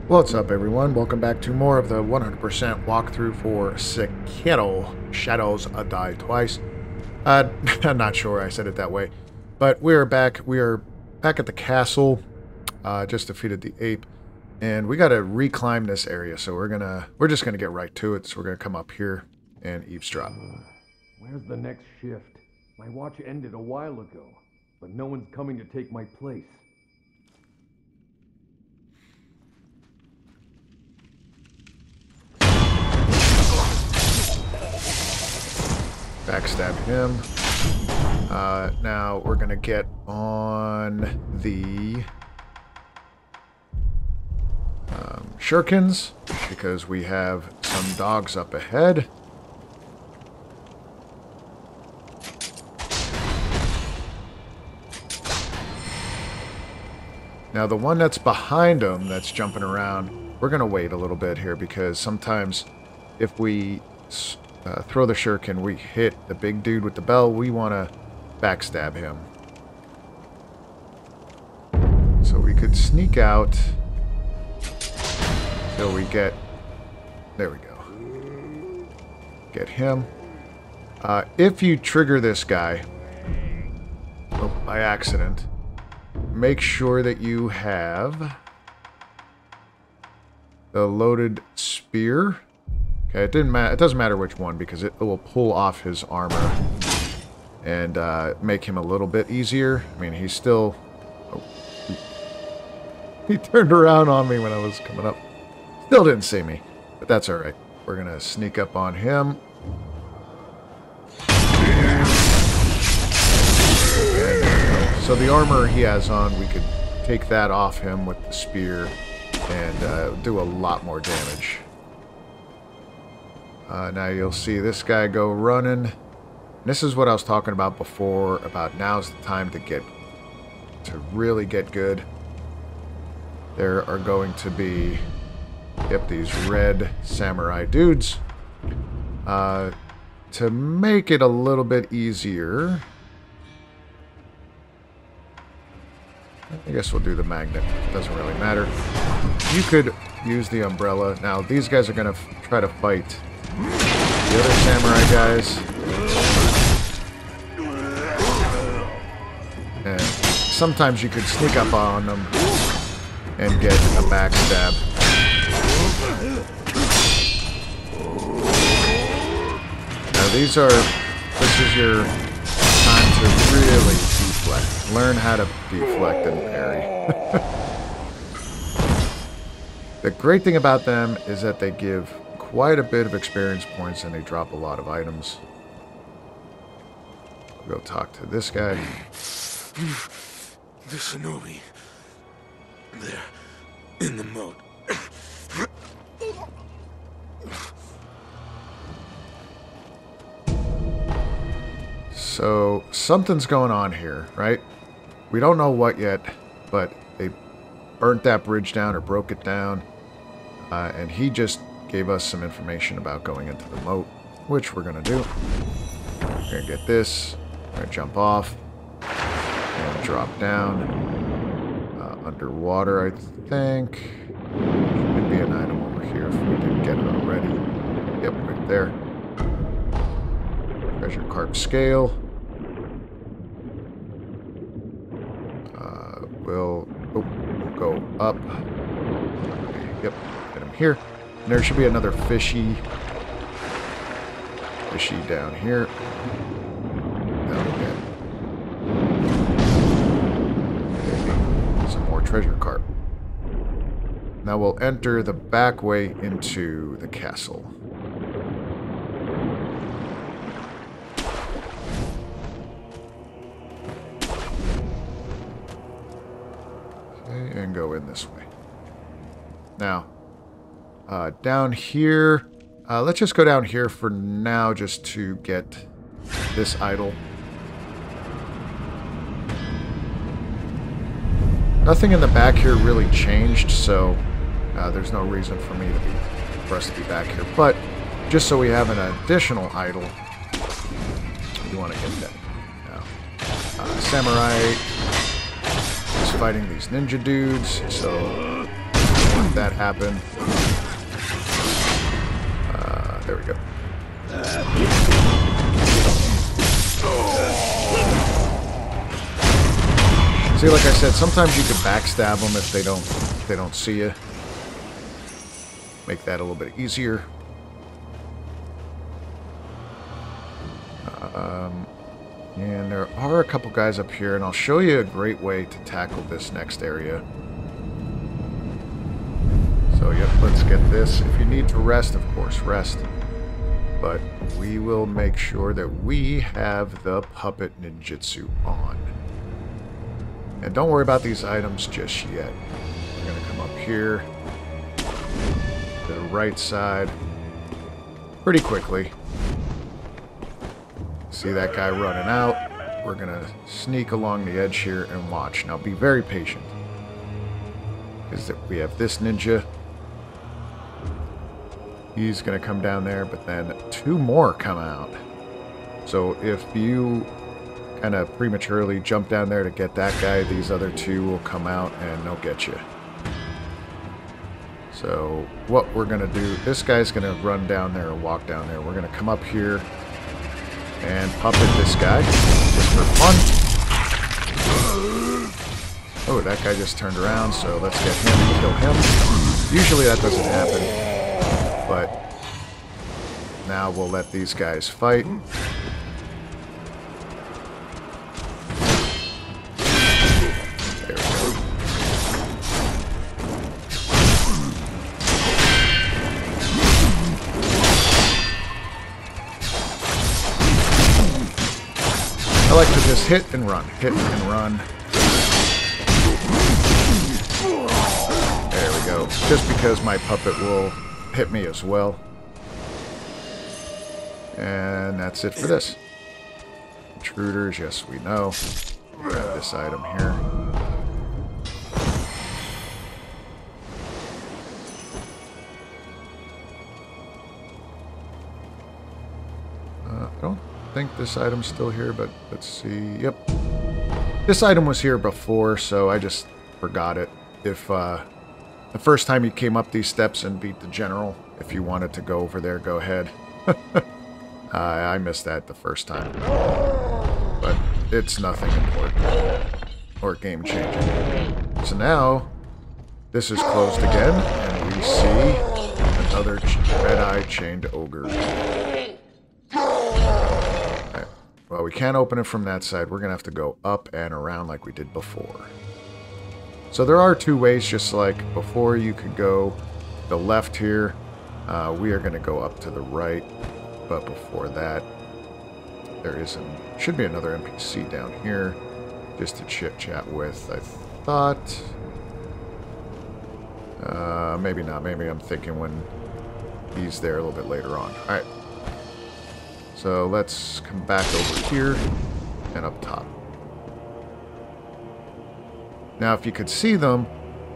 What's up, everyone? Welcome back to more of the 100% walkthrough for Sekiro, Shadows Die Twice. I'm not sure I said it that way, but we are back. We are back at the castle. Just defeated the ape, and we got to reclimb this area. So we're just gonna get right to it. So we're gonna come up here and eavesdrop. Where's the next shift? My watch ended a while ago, but no one's coming to take my place. Backstab him. Now we're gonna get on the shurikens because we have some dogs up ahead. Now the one that's behind him that's jumping around, we're gonna wait a little bit here because sometimes if we throw the shuriken, we hit the big dude with the bell, we want to backstab him. So we could sneak out till we get... There we go. Get him. If you trigger this guy by accident, make sure that you have the loaded spear. Okay, it doesn't matter which one because it will pull off his armor and make him a little bit easier. I mean, he's still... Oh, he turned around on me when I was coming up. Still didn't see me, but that's all right. We're going to sneak up on him. So the armor he has on, we could take that off him with the spear and do a lot more damage. Now you'll see this guy go running. This is what I was talking about before, about now's the time to really get good. There are going to be, these red samurai dudes. To make it a little bit easier, I guess we'll do the magnet. Doesn't really matter. You could use the umbrella. Now these guys are going to try to fight the other samurai guys. And sometimes you could sneak up on them and get a backstab. Now this is your time to really deflect. Learn how to deflect and parry. The great thing about them is that they give quite a bit of experience points and they drop a lot of items. We'll go talk to this guy. The Shinobi. They're in the moat. So something's going on here, right? We don't know what yet, but they burnt that bridge down or broke it down. And he just gave us some information about going into the moat, which we're going to do. We're going to get this. We're going to jump off and drop down. Underwater, I think. Should be an item over here if we didn't get it already. Yep, right there. Treasure carp scale. We'll go up. Yep, get him here. And there should be another fishy down here. Down again. Maybe some more treasure carp. Now we'll enter the back way into the castle. Okay, and go in this way. Now, down here, let's just go down here for now just to get this idol. Nothing in the back here really changed, so there's no reason for us to be back here. But just so we have an additional idol, we want to get that. Now, samurai is fighting these ninja dudes, so let that happen. There we go. See, like I said, sometimes you can backstab them if they don't see you. Make that a little bit easier. And there are a couple guys up here, and I'll show you a great way to tackle this next area. So, yep, let's get this. If you need to rest, of course, rest. But we will make sure that we have the puppet ninjutsu on. And don't worry about these items just yet. We're going to come up here to the right side pretty quickly. See that guy running out. We're going to sneak along the edge here and watch. Now be very patient. Because we have this ninja. He's going to come down there, but then 2 more come out. So if you kind of prematurely jump down there to get that guy, these other 2 will come out and they'll get you. So what we're going to do, this guy's going to run down there or walk down there. We're going to come up here and puppet this guy just for fun. Oh, that guy just turned around, so let's get him and kill him. Usually that doesn't happen, but now we'll let these guys fight. There we go. I like to just hit and run, hit and run. There we go. Just because my puppet will hit me as well. And that's it for this. Intruders, yes, we know. Grab this item here. I don't think this item's still here, but let's see. Yep. This item was here before, so I just forgot it. If the first time you came up these steps and beat the general, if you wanted to go over there, go ahead. I missed that the first time. But it's nothing important or game-changing. So now, this is closed again, and we see another red-eyed chained ogre. Right. Well, we can't open it from that side. We're going to have to go up and around like we did before. So there are 2 ways, just like before. You could go the left here. We are going to go up to the right. But before that, there should be another NPC down here just to chit-chat with. I thought... maybe not. Maybe I'm thinking when he's there a little bit later on. Alright. So let's come back over here and up top. Now, if you could see them,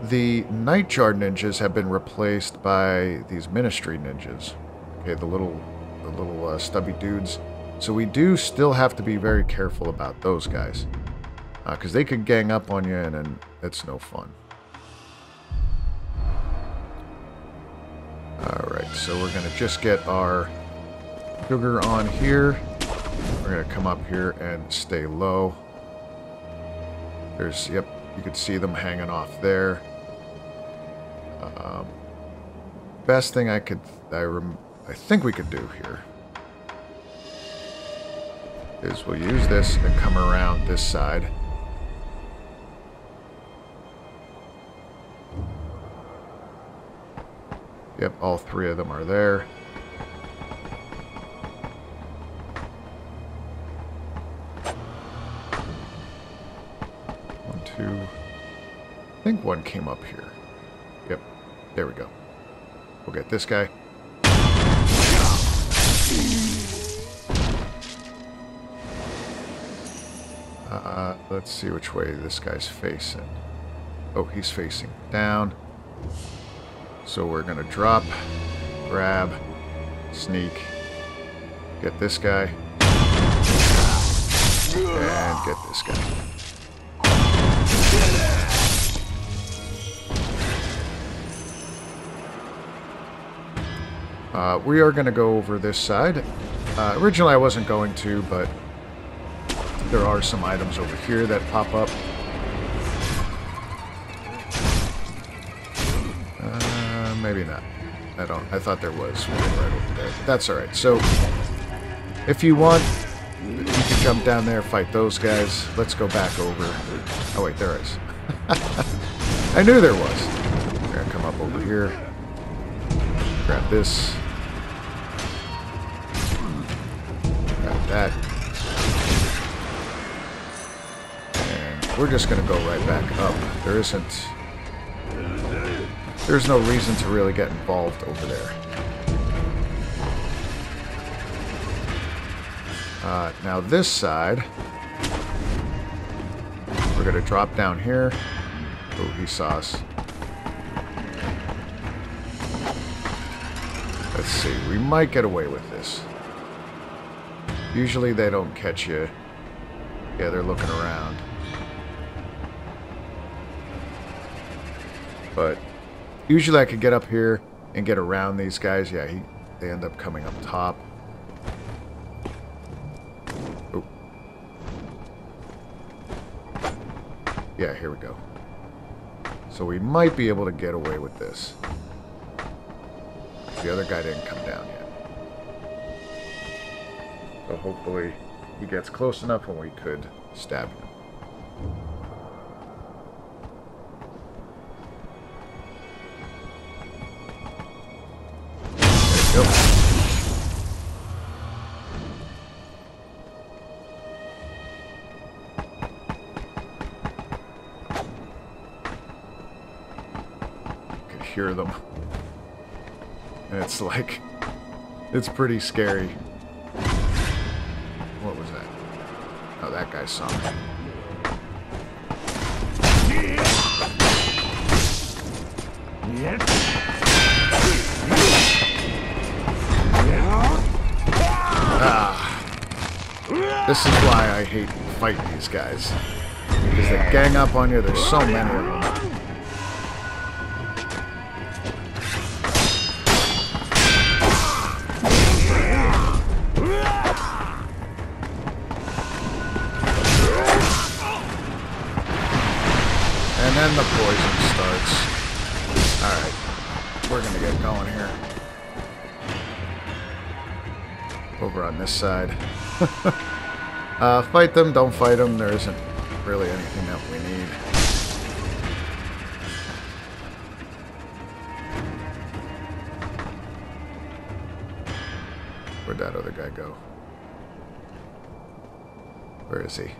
the Nightjar ninjas have been replaced by these Ministry ninjas. Okay, the little stubby dudes. So we do still have to be very careful about those guys. Because they could gang up on you and then it's no fun. Alright, so we're going to just get our sugar on here. We're going to come up here and stay low. There's, yep, you can see them hanging off there. Best thing I think we could do here is we'll use this and come around this side. Yep, all 3 of them are there. One, 2. I think 1 came up here. Yep, there we go. We'll get this guy. Let's see which way this guy's facing. Oh, he's facing down. So we're going to drop, grab, sneak, get this guy, and get this guy. We are going to go over this side. Originally I wasn't going to, but there are some items over here that pop up. Maybe not. I thought there was one right over there. But that's alright. So, if you want, you can jump down there, fight those guys. Let's go back over. Oh wait, there is. I knew there was. We're going to come up over here. Grab this. Grab that. And we're just going to go right back up. There's no reason to really get involved over there. Now this side, we're going to drop down here. Oh, he saw us. Let's see, we might get away with this. Usually they don't catch you. Yeah, they're looking around. But usually I could get up here and get around these guys. Yeah, they end up coming up top. Oh. Yeah, here we go. So we might be able to get away with this. The other guy didn't come down yet. So hopefully he gets close enough and we could stab him. There you go. You can hear them. And it's like, it's pretty scary. What was that? Oh, that guy saw me. This is why I hate fighting these guys. Because they gang up on you, there's so many of them. And then the poison starts. Alright, we're gonna get going here. Over on this side. Fight them, don't fight them. There isn't really anything that we need. Where'd that other guy go? Where is he?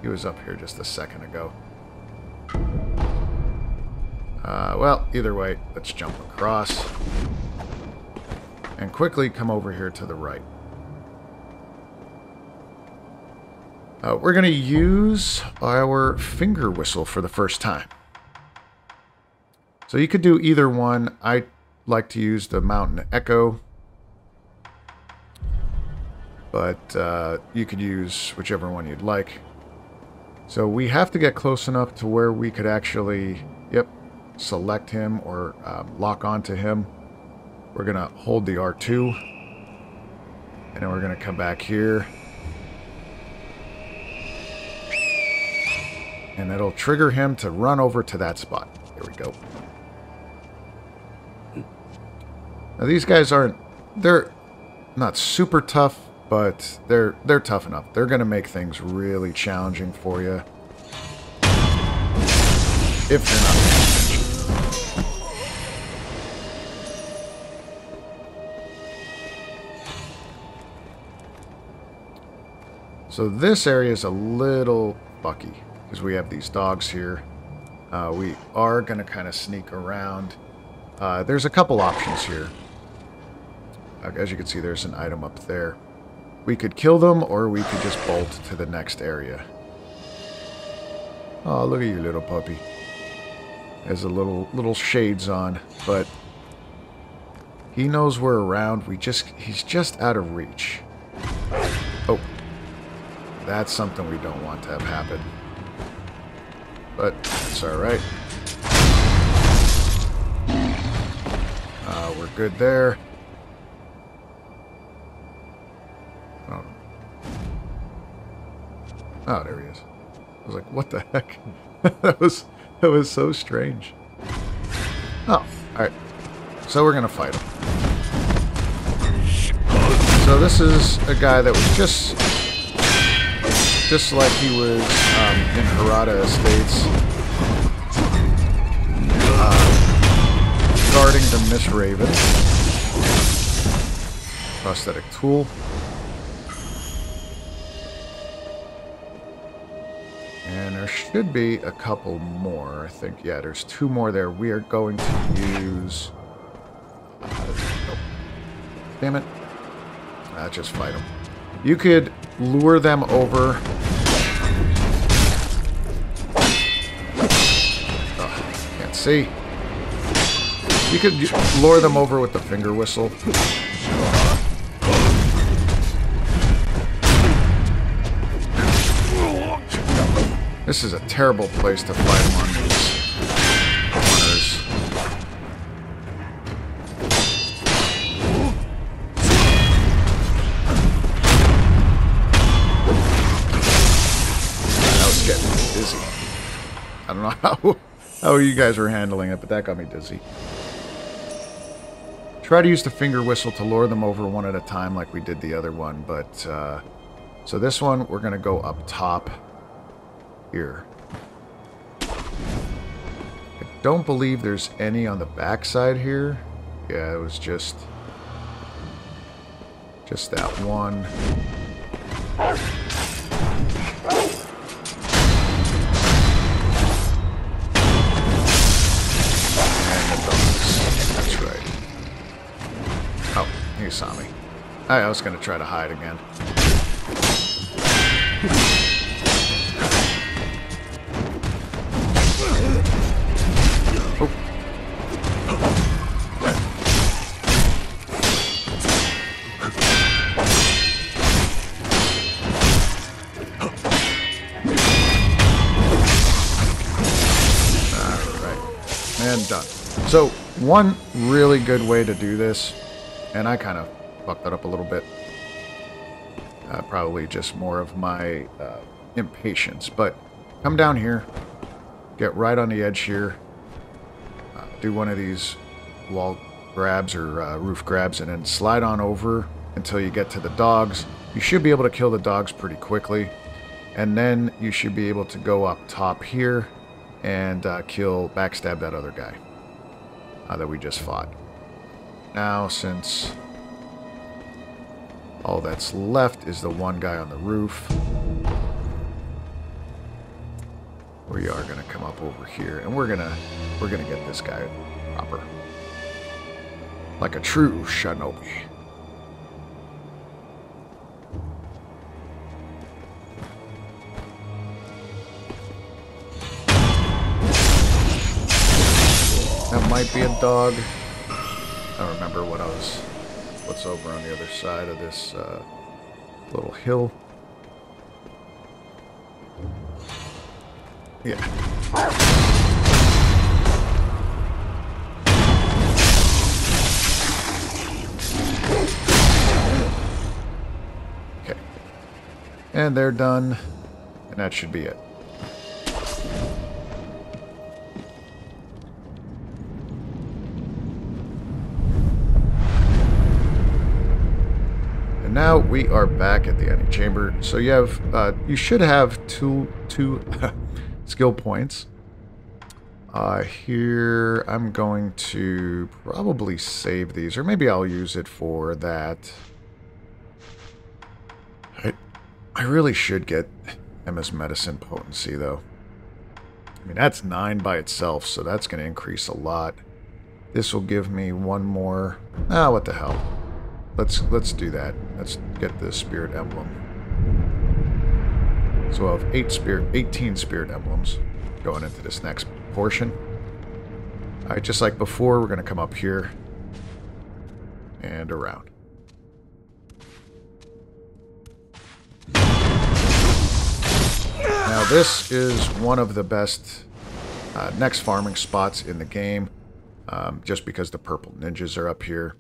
He was up here just a second ago. Well, either way, let's jump across. And quickly come over here to the right. We're going to use our finger whistle for the first time. So you could do either one. I like to use the Mountain Echo. But you could use whichever one you'd like. So we have to get close enough to where we could actually, select him or lock onto him. We're going to hold the R2. And then we're going to come back here. And it'll trigger him to run over to that spot. Here we go. Now these guys they're not super tough, but they're tough enough. They're going to make things really challenging for you. If they're not paying attention. So this area is a little bucky. Because we have these dogs here. We are going to kind of sneak around. There's a couple options here. As you can see, there's an item up there. We could kill them, or we could just bolt to the next area. Oh, look at you, little puppy. Has a little shades on, but he knows we're around. He's just out of reach. Oh, that's something we don't want to have happen. But it's alright. We're good there. Oh, there he is. I was like, what the heck? that was so strange. Oh, alright. So we're gonna fight him. So this is a guy that was just like he was in Harada Estates, guarding the Miss Raven. Prosthetic tool. And there should be a couple more, I think. Yeah, there's 2 more there. We are going to use... oh. Damn it. Just fight them. You could lure them over. Oh, can't see. You could lure them over with the finger whistle. This is a terrible place to fight them on these corners. I was getting dizzy. I don't know how you guys were handling it, but that got me dizzy. Try to use the finger whistle to lure them over one at a time like we did the other one, but so this one we're going to go up top. Here. I don't believe there's any on the backside here. Yeah, it was just that one. And the dogs. That's right. Oh, he saw me. I was going to try to hide again. And done. So, one really good way to do this, and I kind of fucked that up a little bit. Probably just more of my impatience, but come down here, get right on the edge here, do one of these wall grabs or roof grabs, and then slide on over until you get to the dogs. You should be able to kill the dogs pretty quickly, and then you should be able to go up top here and backstab that other guy that we just fought. Now, since all that's left is the one guy on the roof, we are gonna come up over here, and we're gonna get this guy proper, like a true Shinobi. That might be a dog. I don't remember what's over on the other side of this little hill. Yeah. Okay. And they're done. And that should be it. And now we are back at the antechamber. So you have, you should have two skill points. Here, I'm going to probably save these, or maybe I'll use it for that. I really should get MS Medicine potency, though. I mean, that's 9 by itself, so that's going to increase a lot. This will give me one more. Ah, what the hell. Let's do that. Let's get the Spirit Emblem. So I'll have 18 Spirit Emblems going into this next portion. Alright, just like before, we're going to come up here and around. Now this is one of the best next farming spots in the game, just because the purple ninjas are up here.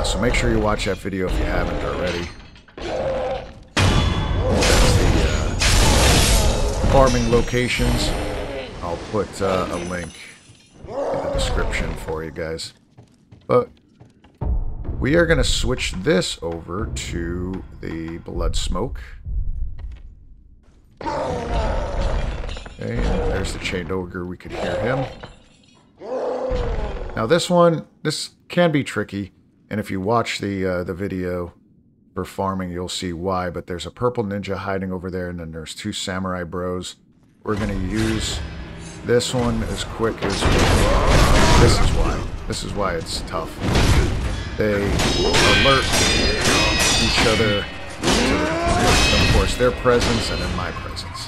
So make sure you watch that video if you haven't already. That's farming locations. I'll put a link in the description for you guys. But we are going to switch this over to the blood smoke. Okay, and there's the chained ogre. We could hear him. Now this one, this can be tricky, and if you watch the video for farming, you'll see why. But there's a purple ninja hiding over there, and then there's two samurai bros. We're going to use this one as quick as we can. This is why. This is why it's tough. They alert each other to, of course, their presence and then my presence.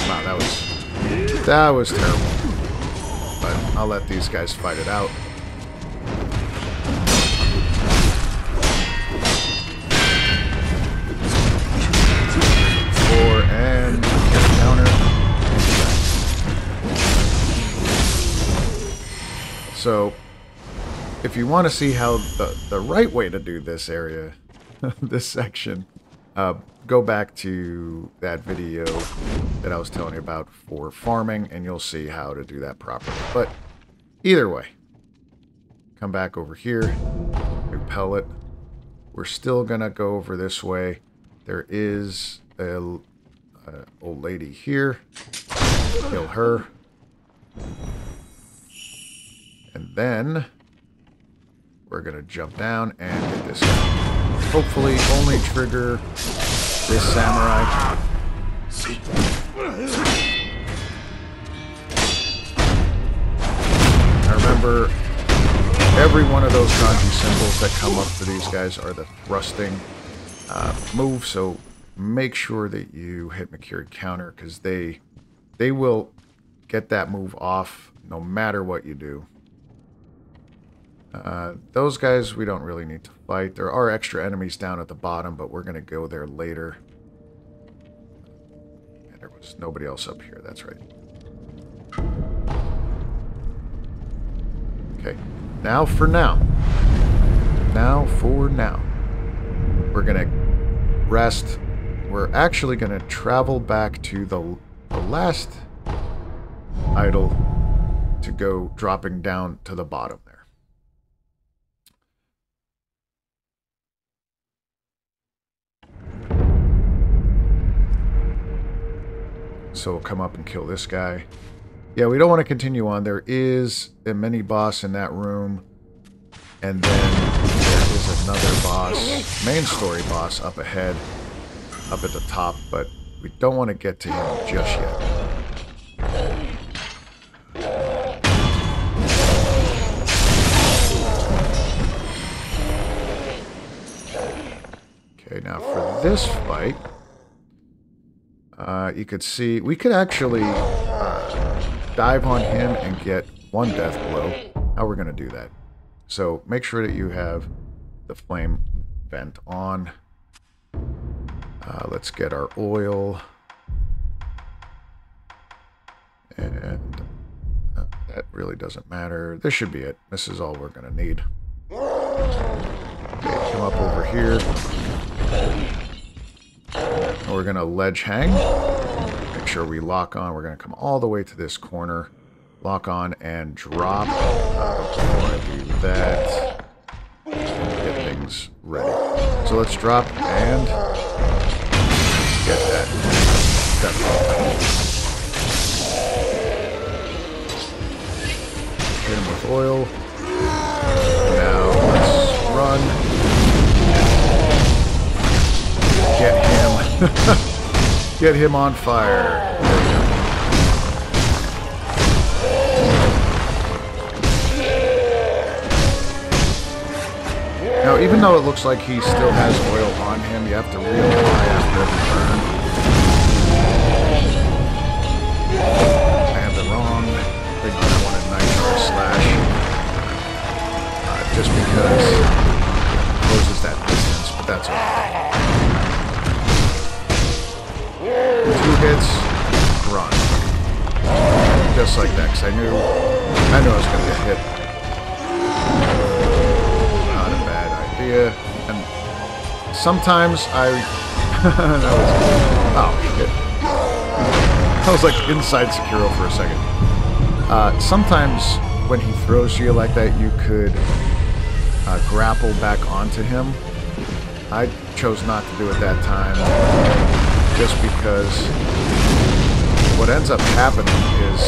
Wow, that was terrible. But I'll let these guys fight it out. And counter. So, if you want to see how the right way to do this area, this section, go back to that video that I was telling you about for farming, and you'll see how to do that properly. But either way, come back over here, repel it. We're still gonna go over this way. There is a old lady here. Kill her. And then we're gonna jump down and get this guy. Hopefully only trigger this samurai. Now remember, every one of those kanji symbols that come up for these guys are the thrusting move, so make sure that you hit Makiri counter, because they will get that move off no matter what you do. Those guys we don't really need to fight. There are extra enemies down at the bottom, but we're going to go there later. And there was nobody else up here, that's right. Okay, now for now. Now for now. We're going to rest. We're actually going to travel back to the last idol to go dropping down to the bottom there. So we'll come up and kill this guy. Yeah, we don't want to continue on. There is a mini boss in that room. And then there is another boss, main story boss up ahead, up at the top, but we don't want to get to him just yet. Okay, now for this fight, you could see, we could actually dive on him and get one death blow. How we're going to do that. So make sure that you have the flame vent on. Let's get our oil. And that really doesn't matter. This should be it. This is all we're going to need. Okay, come up over here. And we're going to ledge hang. Make sure we lock on. We're going to come all the way to this corner. Lock on and drop. Before I do that, get things ready. So let's drop and get that. Hit him with oil. Now let's run. Get him. Get him on fire. Now, even though it looks like he still has oil on him, you have to reapply after every burn. I have the wrong thing that I wanted, Nitro Slash. Just because it closes that distance, but that's all. 2 hits, run. just like that, because I knew I was going to get hit. Not a bad idea. And sometimes I... oh, shit. I was like inside Sekiro for a second. Sometimes when he throws you like that, you could grapple back onto him. I chose not to do it that time, just because what ends up happening is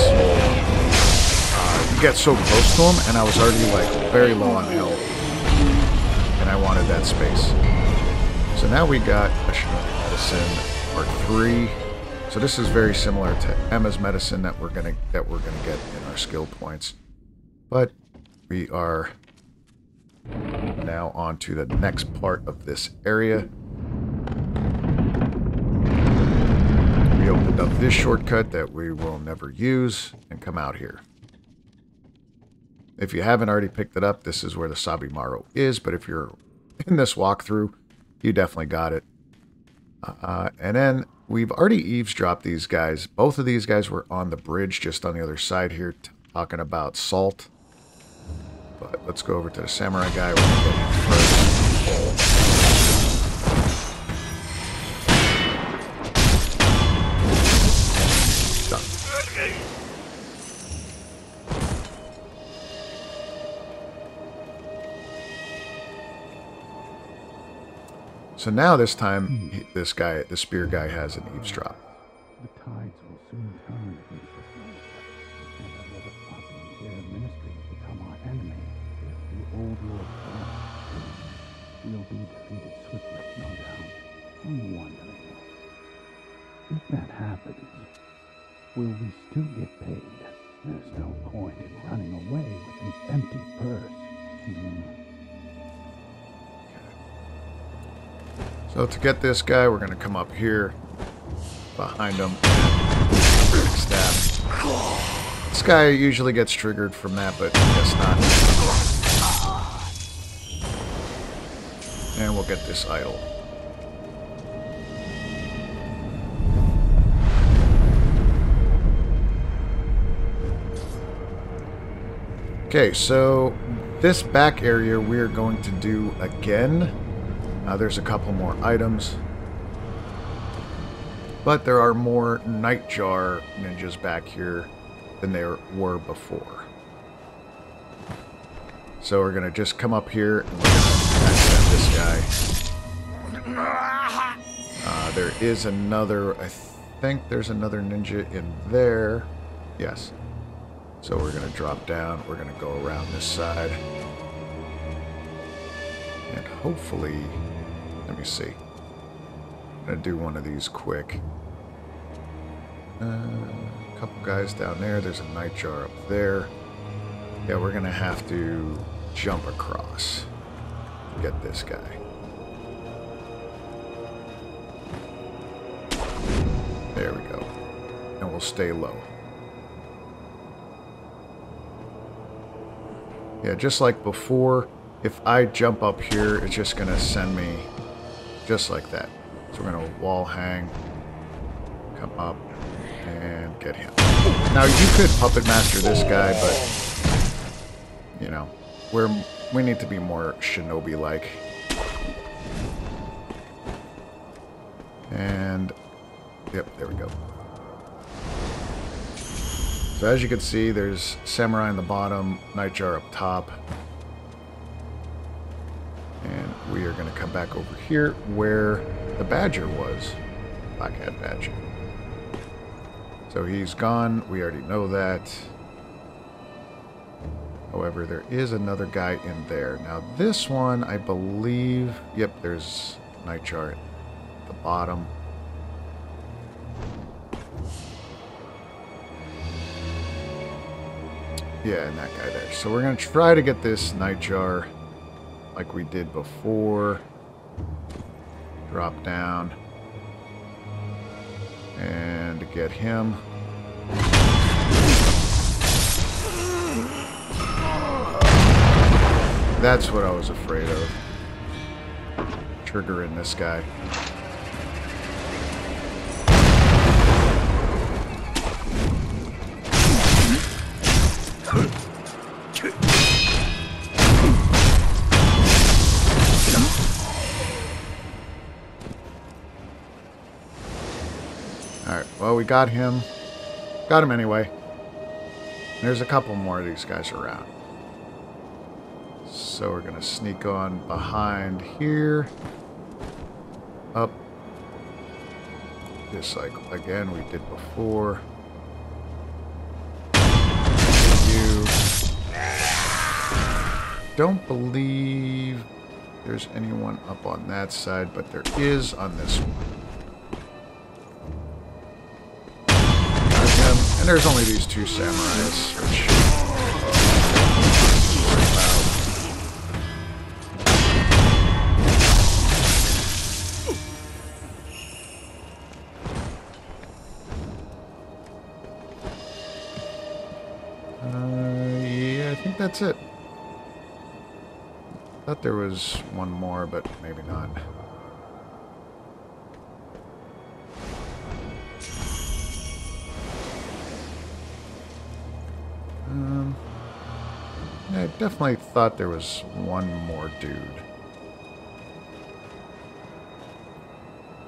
you get so close to him, and I was already like very low on health, and I wanted that space. So now we got a Shinobi medicine Part 3. So this is very similar to Emma's medicine that we're gonna get in our skill points. But we are now on to the next part of this area. We opened up this shortcut that we will never use and come out here. If you haven't already picked it up, this is where the Sabimaru is, but if you're in this walkthrough, you definitely got it. And then we've already eavesdropped these guys. Both of these guys were on the bridge just on the other side here talking about salt. But let's go over to the samurai guy. We're going to get him first. Done. So now this time, this guy, the spear guy, has an eavesdrop. The tides will soon turn against us. And that motherfucking Imperial ministry will become our enemy. If the old lord falls, we'll be defeated swiftly, no doubt. I'm wondering, if that happens, will we still get paid? There's no point in running away with an empty purse. So to get this guy, we're going to come up here, behind him, and stab. This guy usually gets triggered from that, but I guess not. And we'll get this idol. Okay, so this back area we're going to do again. There's a couple more items, but there are more Nightjar ninjas back here than there were before. So we're going to just come up here and we're going to attack this guy. There is another, I think there's another ninja in there. Yes. So we're going to drop down. We're going to go around this side. And hopefully... let me see. I'm going to do one of these quick. A couple guys down there. There's a Nightjar up there. Yeah, we're going to have to jump across to get this guy. There we go. And we'll stay low. Yeah, just like before, if I jump up here, it's just going to send me just like that. So we're going to wall hang, come up, and get him. Now, you could puppet master this guy, but, you know, we need to be more Shinobi-like. And, yep, there we go. So as you can see, there's Samurai on the bottom, Nightjar up top. And we are going to come back over here where the Badger was. Blackhead Badger. So he's gone. We already know that. However, there is another guy in there. Now this one, I believe... yep, there's Nightjar at the bottom. Yeah, and that guy there. So we're going to try to get this Nightjar like we did before. Drop down. And get him. That's what I was afraid of. Triggering this guy. Well, we got him. Got him anyway. There's a couple more of these guys around. So we're going to sneak on behind here. Up. Just like, again, we did before. You. Don't believe there's anyone up on that side, but there is on this one. And there's only these two samurais, which... yeah, I think that's it. Thought there was one more, but maybe not. I definitely thought there was one more dude.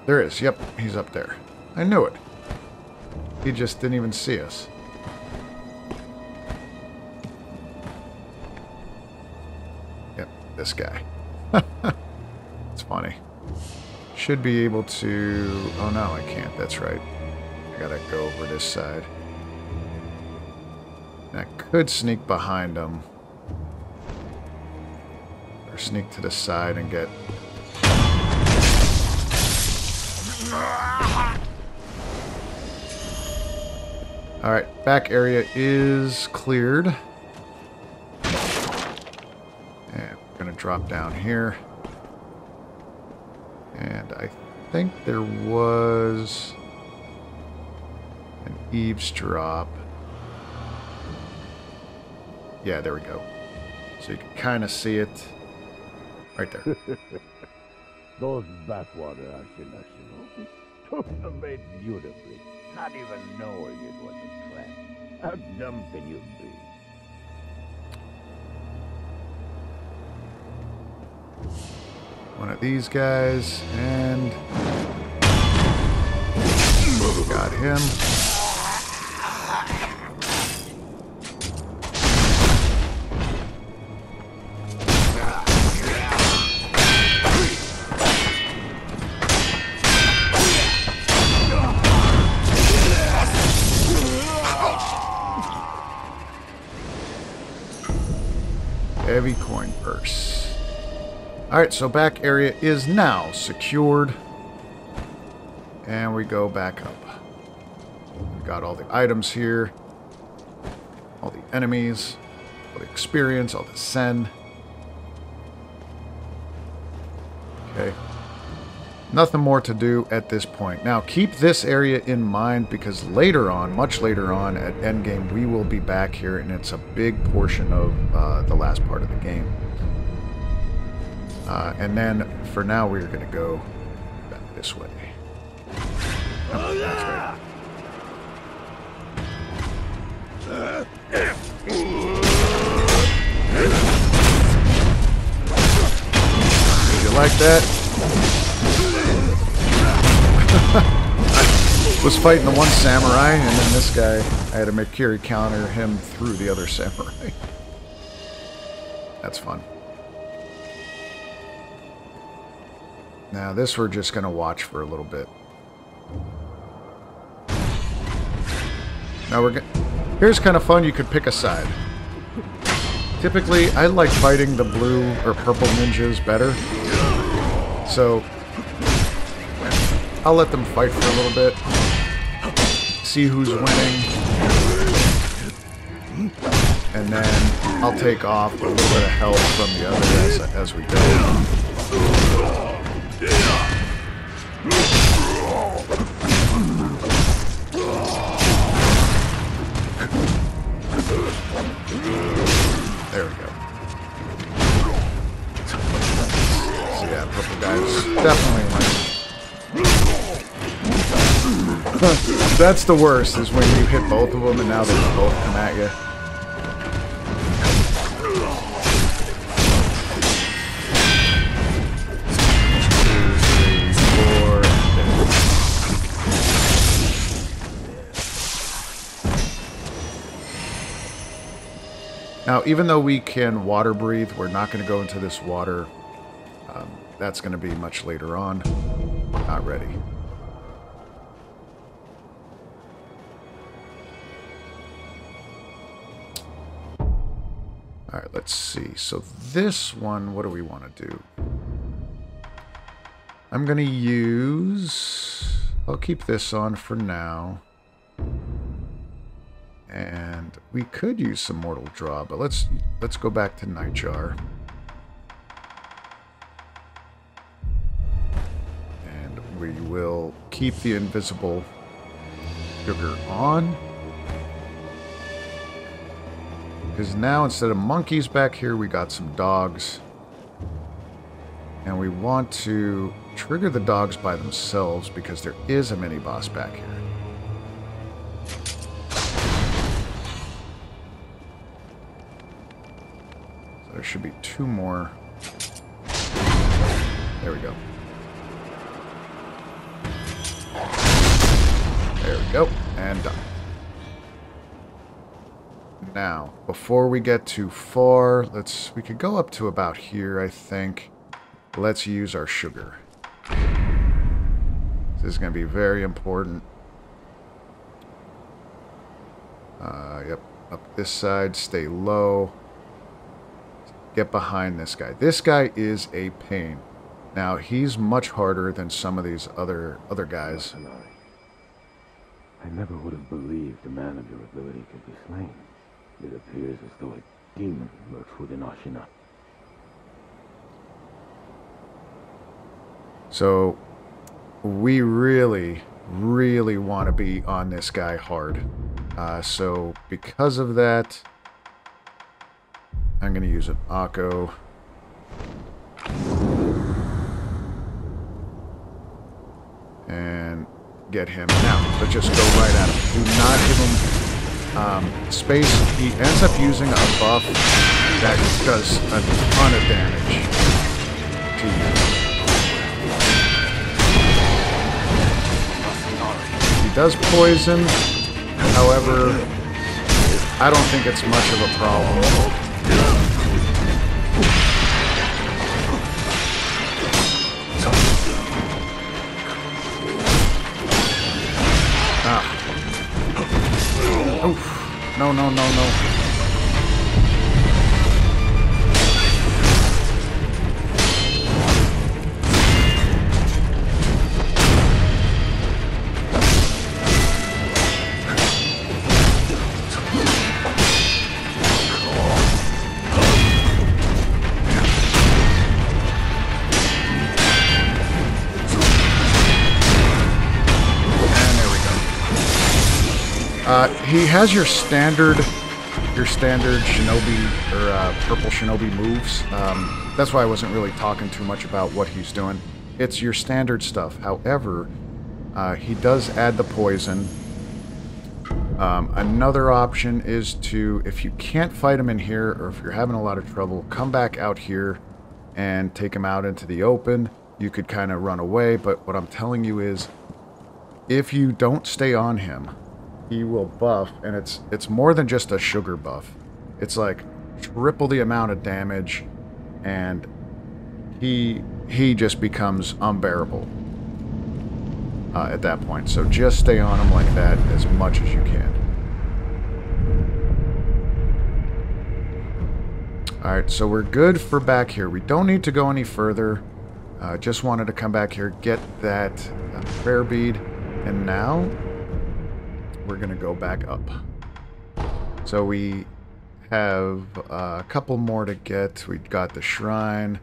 There is. Yep, he's up there. I knew it. He just didn't even see us. Yep, this guy. It's funny. Should be able to... Oh no, I can't. That's right. I gotta go over this side. And I could sneak behind him. Or sneak to the side and get... Alright, back area is cleared. And we're gonna drop down here. And I think there was an eavesdrop. Yeah, there we go. So you can kind of see it right there. Those backwater Shinobi took the bait beautifully, not even knowing it was a trap. How dumb can you be? One of these guys, and got him. Heavy coin purse. Alright, so back area is now secured. And we go back up. We got all the items here. All the enemies. All the experience. All the sen. Okay. Nothing more to do at this point. Now, keep this area in mind because later on, much later on at endgame, we will be back here and it's a big portion of the last part of the game. And then, for now, we're going to go back this way. Oh, that's right. Did you like that? I was fighting the one samurai, and then this guy, I had to make Kiri counter him through the other samurai. That's fun. Now this we're just going to watch for a little bit. Now here's kind of fun, you could pick a side. Typically, I like fighting the blue or purple ninjas better. So, I'll let them fight for a little bit. See who's winning. And then I'll take off a little bit of health from the other as we go. There we go. So yeah, purple guys definitely like. That's the worst, is when you hit both of them and now they both come at you. Now, even though we can water breathe, we're not going to go into this water. That's going to be much later on. Not ready. Alright, let's see. So this one, what do we want to do? I'm going to use... I'll keep this on for now. And we could use some Mortal Draw, but let's go back to Nightjar. And we will keep the invisible sugar on. Because now, instead of monkeys back here, we got some dogs. And we want to trigger the dogs by themselves because there is a mini-boss back here. So there should be 2 more. There we go. There we go. And done. Now, before we get too far, we could go up to about here, I think. Let's use our sugar. This is going to be very important. Yep, up this side, stay low. Get behind this guy. This guy is a pain. Now, he's much harder than some of these other guys. Masanaga, I never would have believed a man of your ability could be slain. It appears as though a demon lurks within Ashina. So, we really, really want to be on this guy hard. So, because of that, I'm going to use an Akko. And get him. Now, let's just go right at him. Do not give him space. He ends up using a buff that does a ton of damage to you. He does poison, however, I don't think it's much of a problem. Oof. No, no, no, no. He has your standard Shinobi or purple Shinobi moves. That's why I wasn't really talking too much about what he's doing. It's your standard stuff. However, he does add the poison. Another option is to, if you can't fight him in here, or if you're having a lot of trouble, come back out here and take him out into the open. You could kind of run away, but what I'm telling you is, if you don't stay on him, he will buff, and it's more than just a sugar buff. It's like triple the amount of damage, and he just becomes unbearable at that point. So just stay on him like that as much as you can. Alright, so we're good for back here. We don't need to go any further. Just wanted to come back here, get that prayer bead, and now we're going to go back up. So we have a couple more to get. We got the shrine,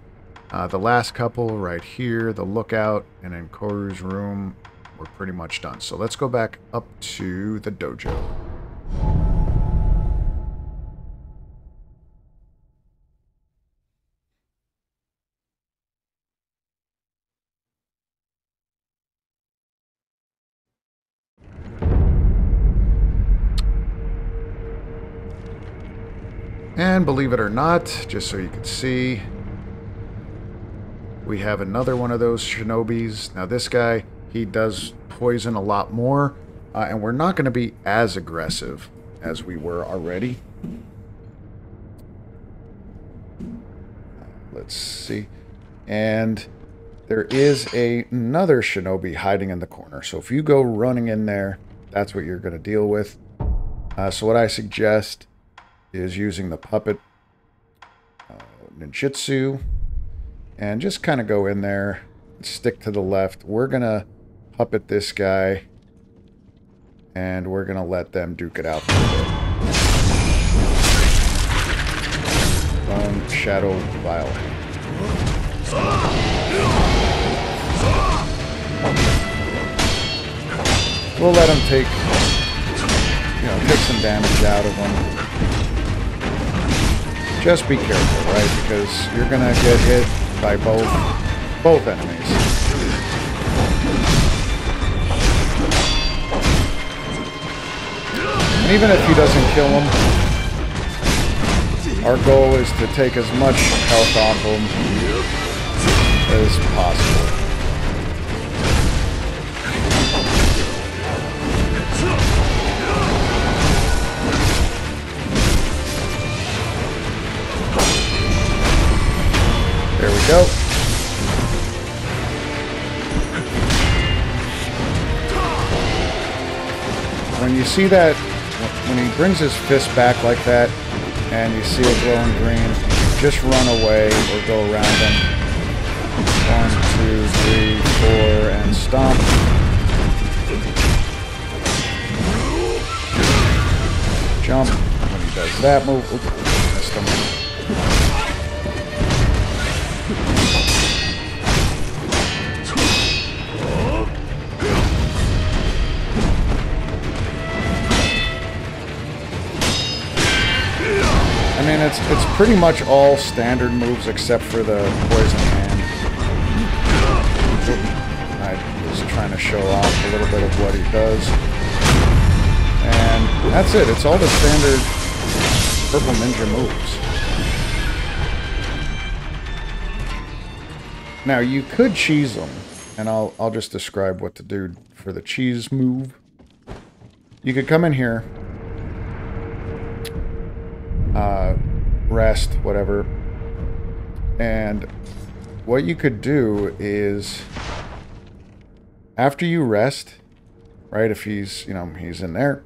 the last couple right here, the lookout, and then Koru's room. We're pretty much done. So let's go back up to the dojo. And believe it or not, just so you can see, we have another one of those Shinobis. Now this guy, he does poison a lot more, and we're not going to be as aggressive as we were already. let's see. And there is another Shinobi hiding in the corner. So if you go running in there, that's what you're going to deal with. So what I suggest is using the puppet ninjutsu and just kind of go in there, stick to the left. We're going to puppet this guy and we're going to let them duke it out for a bit. Shadow Vilehand. We'll let him take, take some damage out of him. Just be careful, right? Because you're gonna get hit by both enemies. And even if he doesn't kill him, our goal is to take as much health off him as possible. There we go. When you see that, when he brings his fist back like that, and you see it glowing green, just run away or go around him. 1, 2, 3, 4, and stomp. Jump. When he does that move, oops, missed him. I mean, it's pretty much all standard moves except for the poison hand. I was trying to show off a little bit of what he does. And that's it. It's all the standard purple ninja moves. Now, you could cheese them, and I'll just describe what to do for the cheese move. You could come in here, rest, whatever, and what you could do is, after you rest, right, if he's, he's in there,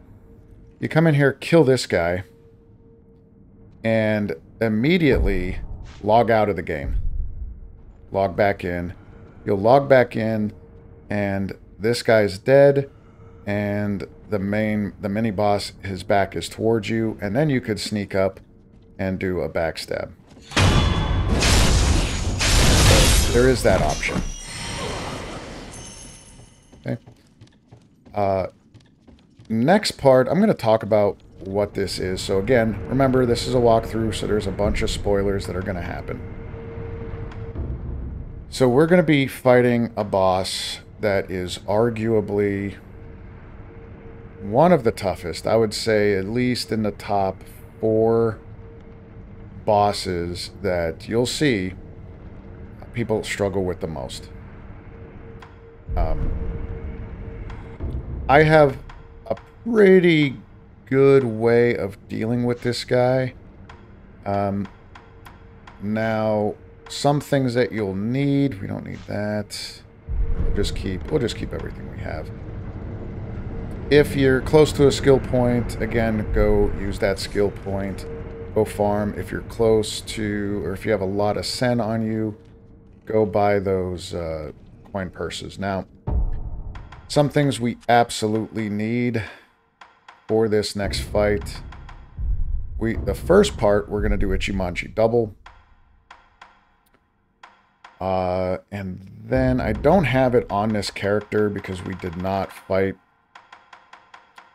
you come in here, kill this guy, and immediately log out of the game. Log back in. You'll log back in, and this guy's dead, and the mini boss, his back is towards you, and then you could sneak up and do a backstab. So there is that option. Okay. Next part, I'm going to talk about what this is. So again, remember, this is a walkthrough, so there's a bunch of spoilers that are going to happen. So we're going to be fighting a boss that is arguably one of the toughest. I would say at least in the top 4 bosses that you'll see people struggle with the most. I have a pretty good way of dealing with this guy. Now, some things that you'll need, we don't need that. We'll just keep everything we have. If you're close to a skill point, again, go use that skill point. Go farm. If you're close to, or if you have a lot of sen on you, go buy those coin purses. Now, some things we absolutely need for this next fight. The first part, we're going to do Ichimonji double. And then I don't have it on this character because we did not fight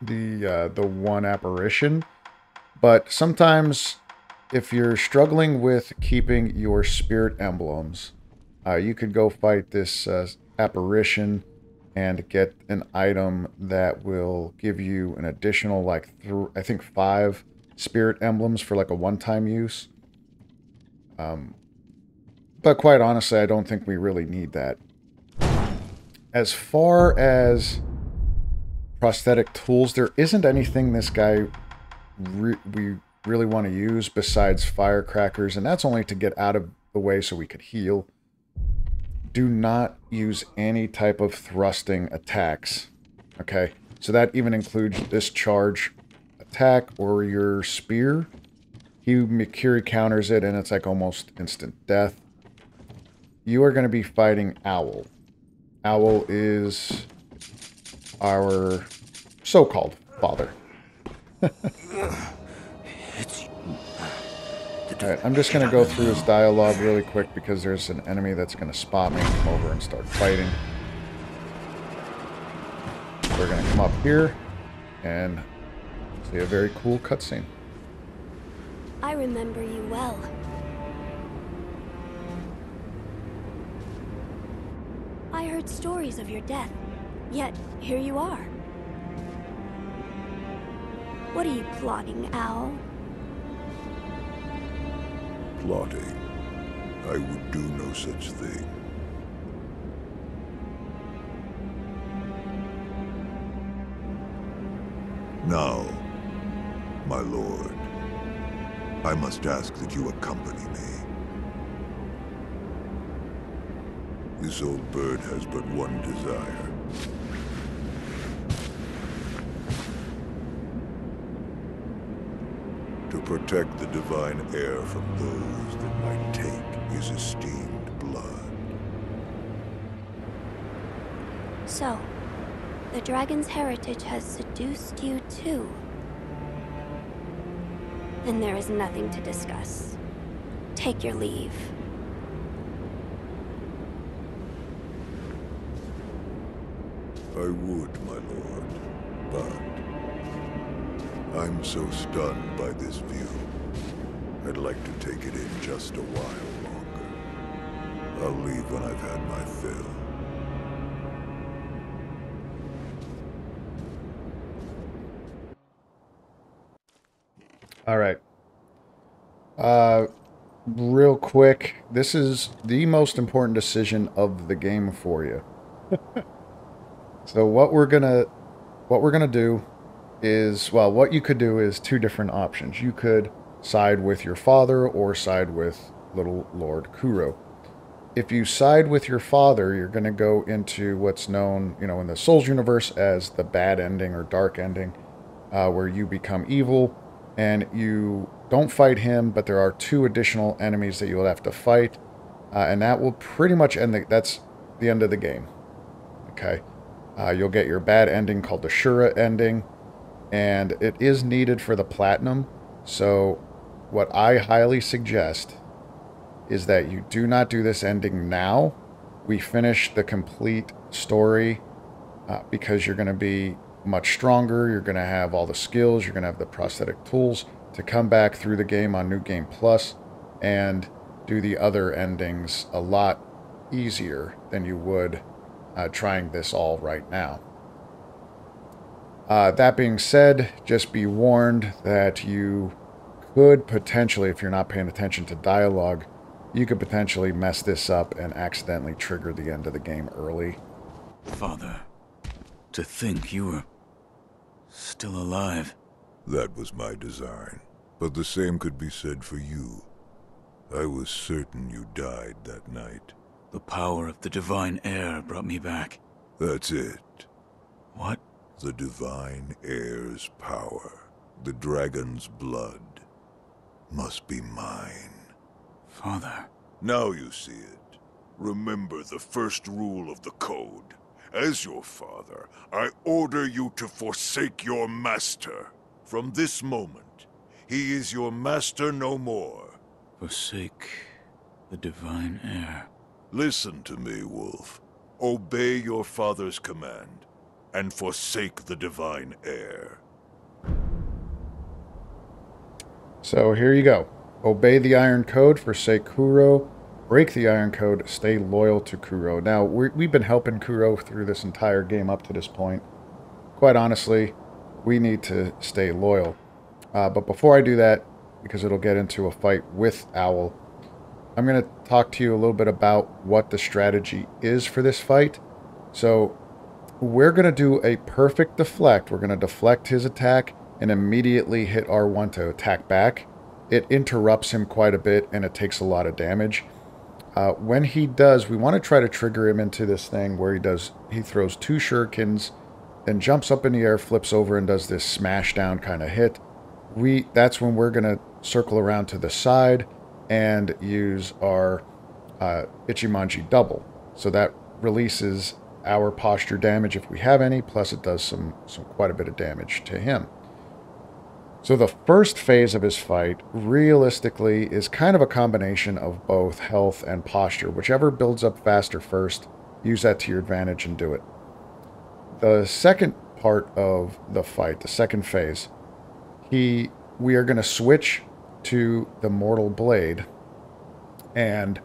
the one apparition. But sometimes, if you're struggling with keeping your spirit emblems, you could go fight this apparition and get an item that will give you an additional, like, I think 5 spirit emblems for like a one-time use. But quite honestly, I don't think we really need that. As far as prosthetic tools, there isn't anything this guy we really want to use besides firecrackers, and that's only to get out of the way so we could heal. Do not use any type of thrusting attacks. Okay, so that even includes this charge attack or your spear. He Mikiri counters it, and it's like almost instant death. You are going to be fighting Owl. Owl is our so-called father. Alright, I'm just going to go through his dialogue really quick because there's an enemy that's going to spot me and come over and start fighting. We're going to come up here and see a very cool cutscene. I remember you well. I heard stories of your death, yet here you are. What are you plotting, Owl? Plotting. I would do no such thing. Now, my lord, I must ask that you accompany me. This old bird has but one desire. To protect the divine heir from those that might take his esteemed blood. So, the dragon's heritage has seduced you too. Then there is nothing to discuss. Take your leave. I would, my lord, but I'm so stunned by this view. I'd like to take it in just a while longer. I'll leave when I've had my fill. All right. Real quick, this is the most important decision of the game for you. So what we're gonna do is, well, what you could do is two different options. You could side with your father or side with little Lord Kuro. If you side with your father, you're going to go into what's known, you know, in the Souls universe as the bad ending or dark ending, where you become evil and you don't fight him, but there are two additional enemies that you'll have to fight, and that will pretty much end that's the end of the game. Okay, you'll get your bad ending called the Shura ending, and it is needed for the platinum. So what I highly suggest is that you do not do this ending now. We finish the complete story because you're going to be much stronger. You're going to have all the skills. You're going to have the prosthetic tools to come back through the game on New Game Plus and do the other endings a lot easier than you would trying this all right now. That being said, just be warned that you could potentially, if you're not paying attention to dialogue, you could potentially mess this up and accidentally trigger the end of the game early. Father, to think you were still alive. That was my design, but the same could be said for you. I was certain you died that night. The power of the divine heir brought me back. That's it. What? The divine heir's power, the dragon's blood, must be mine. Father. Now you see it. Remember the first rule of the code. As your father, I order you to forsake your master. From this moment, he is your master no more. Forsake the divine heir. Listen to me, Wolf. Obey your father's command, and forsake the divine heir. So here you go. Obey the Iron Code, forsake Kuro. Break the Iron Code, stay loyal to Kuro. Now, we've been helping Kuro through this entire game up to this point. Quite honestly, we need to stay loyal. But before I do that, because it'll get into a fight with Owl, I'm going to talk to you a little bit about what the strategy is for this fight. So, we're going to do a perfect deflect. We're going to deflect his attack and immediately hit R1 to attack back. It interrupts him quite a bit and it takes a lot of damage. When he does, we want to try to trigger him into this thing where he throws 2 shurikens, then jumps up in the air, flips over, and does this smash down kind of hit. That's when we're going to circle around to the side and use our Ichimonji double. So that releases our posture damage if we have any, plus it does some quite a bit of damage to him. So the first phase of his fight, realistically, is kind of a combination of both health and posture. Whichever builds up faster first, use that to your advantage and do it. The second part of the fight, the second phase, we are going to switch to the Mortal Blade and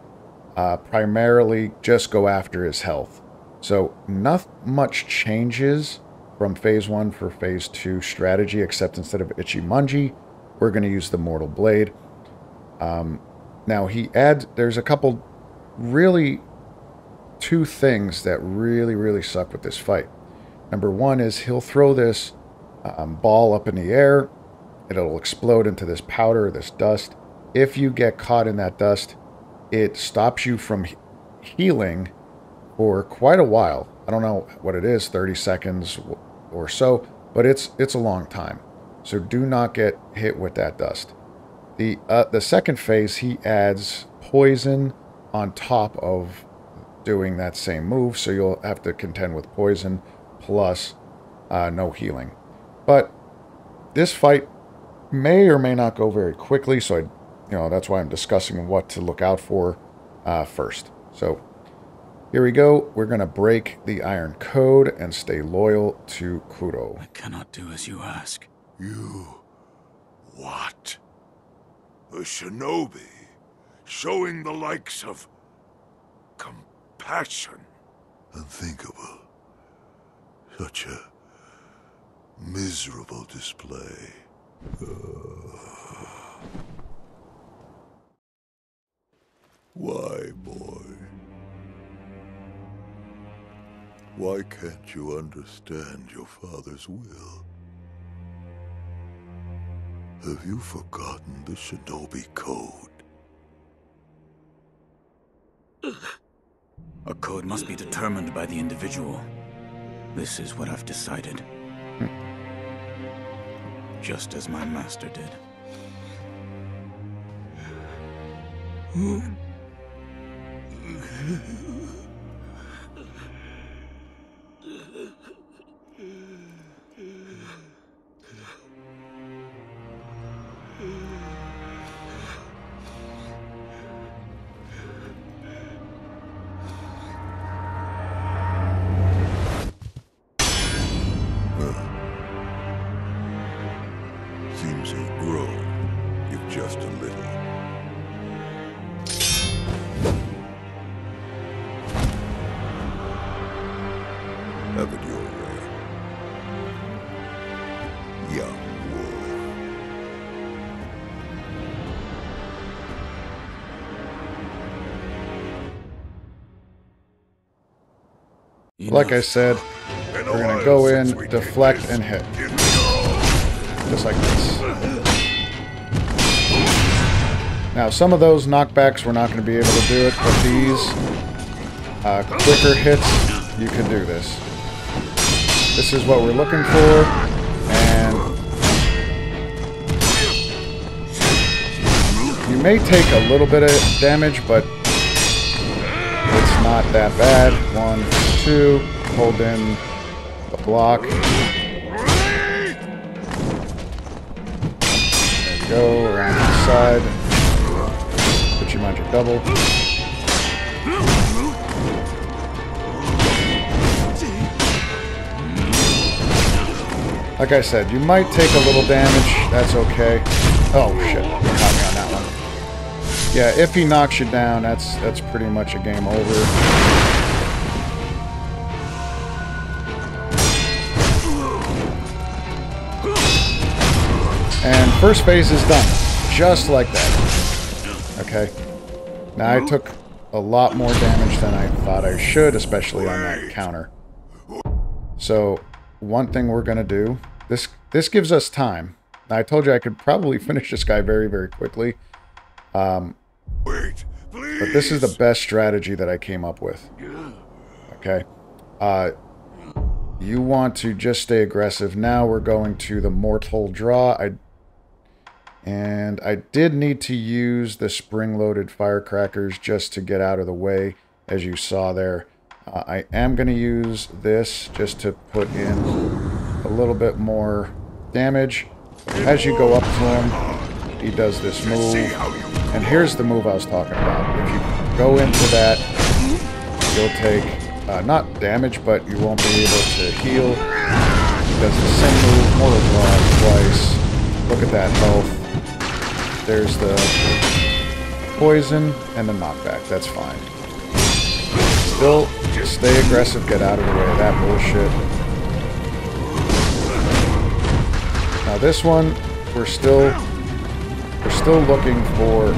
primarily just go after his health. So not much changes from phase 1 for phase 2 strategy, except instead of Ichimonji, we're going to use the Mortal Blade. Now there's a couple, really 2 things that really suck with this fight. Number 1 is he'll throw this ball up in the air. It'll explode into this powder, this dust. If you get caught in that dust, it stops you from healing for quite a while. I don't know what it is, 30 seconds or so, but it's a long time. So do not get hit with that dust. The second phase, he adds poison on top of doing that same move, so you'll have to contend with poison plus no healing. But this fight may or may not go very quickly, so that's why I'm discussing what to look out for first. So here we go. We're going to break the Iron Code and stay loyal to Kuro. I cannot do as you ask. You... what? A shinobi, showing the likes of compassion. Unthinkable. Such a miserable display. Why, boy? Why can't you understand your father's will? Have you forgotten the Shinobi Code? A code must be determined by the individual. This is what I've decided. Just as my master did. Seems you've grown, if just a little. Have it your way, young wolf. Like I said, we're going to go in, deflect, and hit. Just like this. Now, some of those knockbacks we're not going to be able to do it, but these quicker hits, you can do this. This is what we're looking for, and you may take a little bit of damage, but it's not that bad. 1, 2, hold in the block. Go around to the side. Put your magic double. Like I said, you might take a little damage. That's okay. Oh shit! Caught me on that one. Yeah, if he knocks you down, that's pretty much a game over. And first phase is done. Just like that. Okay. Now I took a lot more damage than I thought I should, especially on that counter. So, one thing we're going to do, this gives us time. Now, I told you I could probably finish this guy very, very quickly. Wait, But this is the best strategy that I came up with. Okay. You want to just stay aggressive. Now we're going to the mortal draw. And I did need to use the spring-loaded firecrackers just to get out of the way, as you saw there. I am going to use this just to put in a little bit more damage. As you go up to him, he does this move. And here's the move I was talking about. If you go into that, you'll take not damage, but you won't be able to heal. He does the same move, mortal draw twice. Look at that health. There's the poison and the knockback. That's fine. Still, stay aggressive. Get out of the way of that bullshit. Now this one, we're still looking for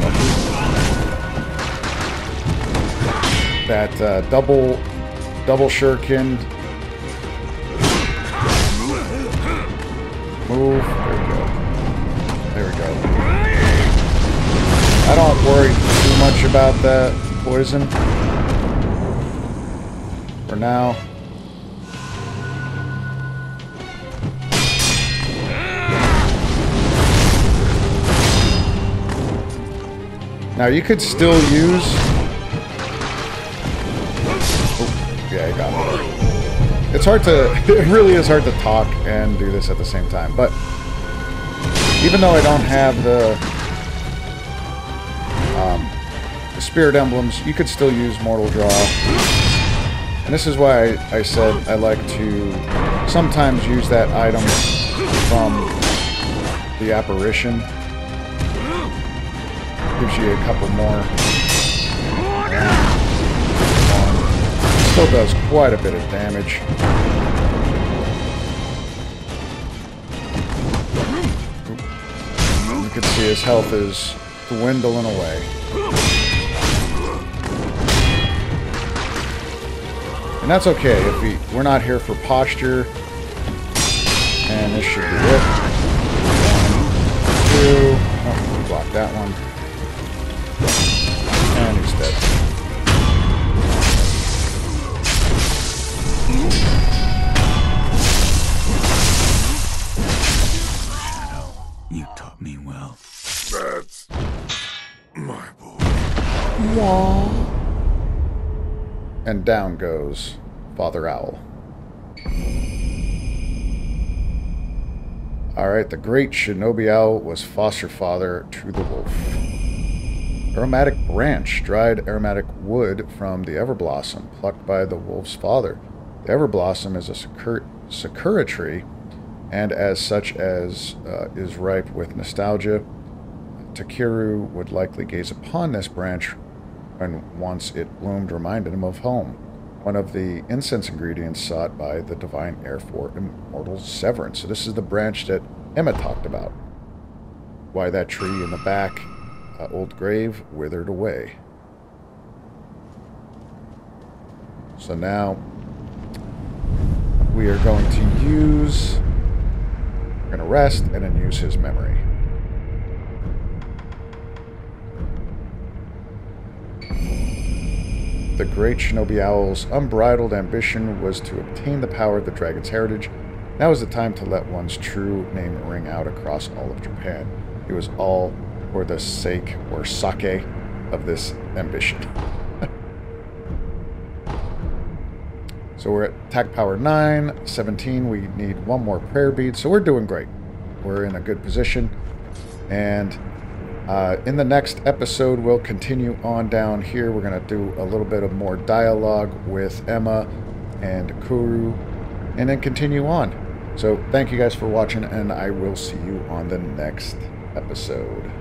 that double shuriken move. There we go. I don't worry too much about that poison for now. Now you could still use... Oh, yeah, I got it. It's hard to... It really is hard to talk and do this at the same time, but even though I don't have the spirit emblems, you could still use mortal draw. And this is why I said I like to sometimes use that item from the apparition. Gives you a couple more. Still does quite a bit of damage. You can see his health is dwindling away. And that's okay. If we're not here for posture. And this should be it. 1, 2. Oh, block that one. And he's dead. You taught me well. That's my boy. Aww. And down goes Father Owl. Alright, the great Shinobi Owl was foster father to the wolf. Aromatic branch, dried aromatic wood from the Everblossom, plucked by the wolf's father. The Everblossom is a sakura tree, and as such as is ripe with nostalgia. Takeru would likely gaze upon this branch when once it bloomed reminded him of home, one of the incense ingredients sought by the divine heir for immortal severance. So this is the branch that Emma talked about. Why that tree in the back, old grave, withered away. So now we are going to use, we're going to rest and then use his memory. The great Shinobi Owl's unbridled ambition was to obtain the power of the dragon's heritage. Now was the time to let one's true name ring out across all of Japan. It was all for the sake, or sake, of this ambition. So we're at attack power 9, 17. We need one more prayer bead, so we're doing great. We're in a good position. And in the next episode, we'll continue on down here. We're going to do a little bit of more dialogue with Emma and Kuru, and then continue on. So thank you guys for watching, and I will see you on the next episode.